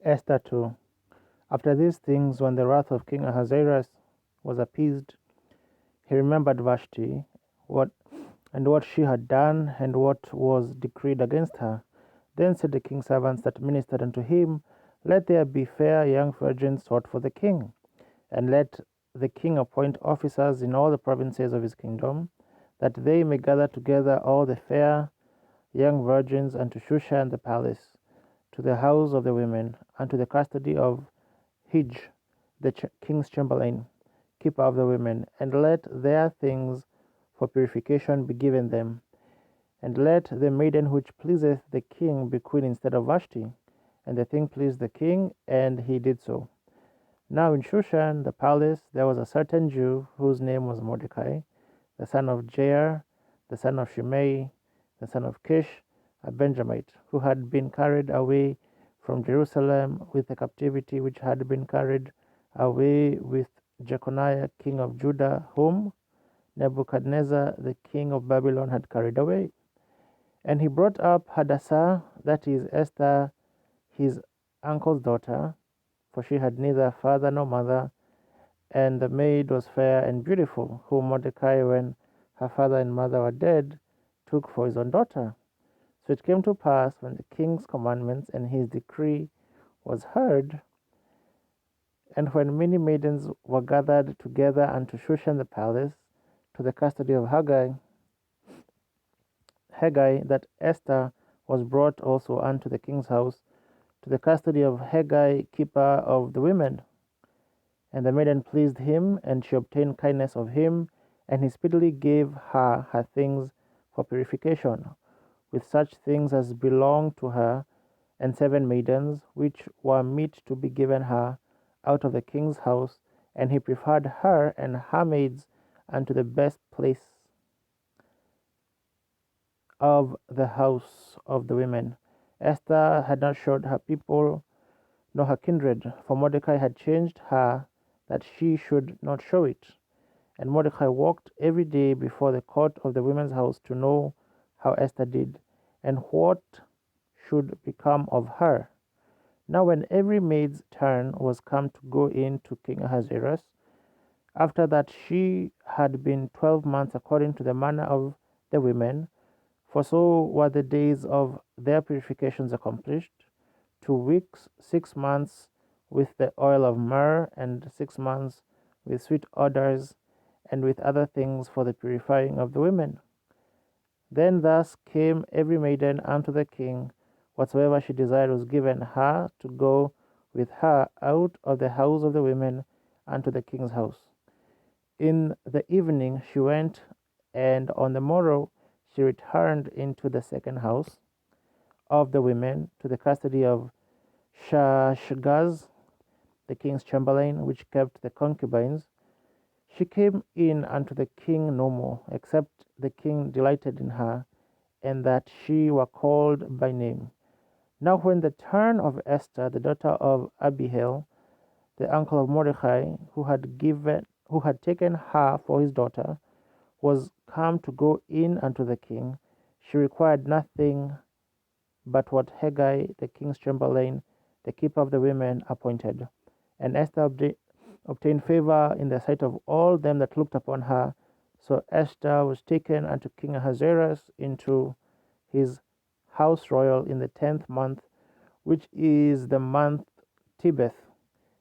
Esther 2. After these things, when the wrath of King Ahasuerus was appeased, he remembered Vashti, what she had done, and what was decreed against her. Then said the king's servants that ministered unto him, Let there be fair young virgins sought for the king, and let the king appoint officers in all the provinces of his kingdom, that they may gather together all the fair young virgins unto Shushan the palace, to the house of the women, unto the custody of Hij, the king's chamberlain, keeper of the women, and let their things for purification be given them. And let the maiden which pleaseth the king be queen instead of Vashti. And the thing pleased the king, and he did so. Now in Shushan the palace there was a certain Jew whose name was Mordecai, the son of Jair, the son of Shimei, the son of Kish, a Benjamite, who had been carried away from Jerusalem with the captivity which had been carried away with Jeconiah king of Judah, whom Nebuchadnezzar the king of Babylon had carried away. And he brought up Hadassah, that is Esther, his uncle's daughter, for she had neither father nor mother, and the maid was fair and beautiful, whom Mordecai, when her father and mother were dead, took for his own daughter. So it came to pass, when the king's commandments and his decree was heard, and when many maidens were gathered together unto Shushan the palace, to the custody of Haggai, that Esther was brought also unto the king's house, to the custody of Haggai, keeper of the women. And the maiden pleased him, and she obtained kindness of him, and he speedily gave her her things for purification, with such things as belonged to her, and 7 maidens, which were meet to be given her out of the king's house, and he preferred her and her maids unto the best place of the house of the women. Esther had not showed her people nor her kindred, for Mordecai had changed her that she should not show it. And Mordecai walked every day before the court of the women's house to know how Esther did, and what should become of her. Now when every maid's turn was come to go in to King Ahasuerus, after that she had been 12 months according to the manner of the women, for so were the days of their purifications accomplished, 2 weeks, 6 months with the oil of myrrh, and 6 months with sweet odors, and with other things for the purifying of the women. Then thus came every maiden unto the king, whatsoever she desired was given her to go with her out of the house of the women unto the king's house. In the evening she went, and on the morrow she returned into the second house of the women, to the custody of Shashgaz, the king's chamberlain, which kept the concubines. She came in unto the king no more, except the king delighted in her, and that she were called by name. Now when the turn of Esther, the daughter of Abihail, the uncle of Mordecai, who had taken her for his daughter, was come to go in unto the king, she required nothing but what Haggai, the king's chamberlain, the keeper of the women, appointed. And Esther obtained favor in the sight of all them that looked upon her. So Esther was taken unto King Ahasuerus into his house royal in the 10th month, which is the month Tebeth,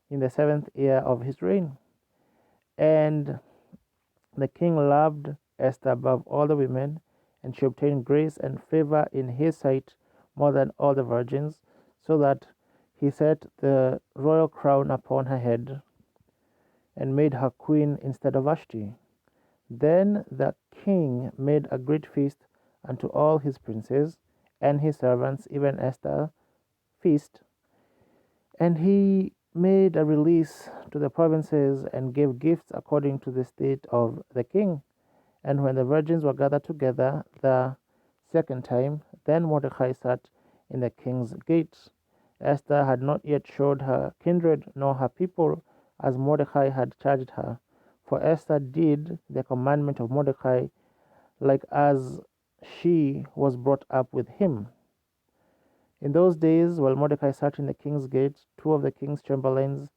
in the 7th year of his reign. And the king loved Esther above all the women, and she obtained grace and favor in his sight more than all the virgins, so that he set the royal crown upon her head, and made her queen instead of Vashti. Then the king made a great feast unto all his princes and his servants, even Esther feast. And he made a release to the provinces, and gave gifts according to the state of the king. And when the virgins were gathered together the second time, then Mordecai sat in the king's gate. Esther had not yet showed her kindred nor her people, as Mordecai had charged her. For Esther did the commandment of Mordecai, like as she was brought up with him. In those days, while Mordecai sat in the king's gate, two of the king's chamberlains,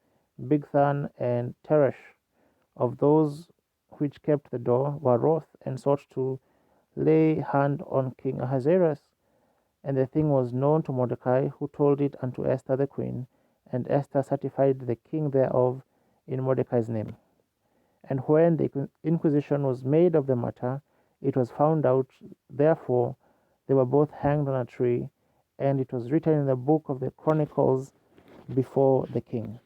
Bigthan and Teresh, of those which kept the door, were wroth and sought to lay hand on King Ahasuerus. And the thing was known to Mordecai, who told it unto Esther the queen, and Esther certified the king thereof in Mordecai's name. And when the inquisition was made of the matter, it was found out, therefore they were both hanged on a tree, and it was written in the book of the Chronicles before the king.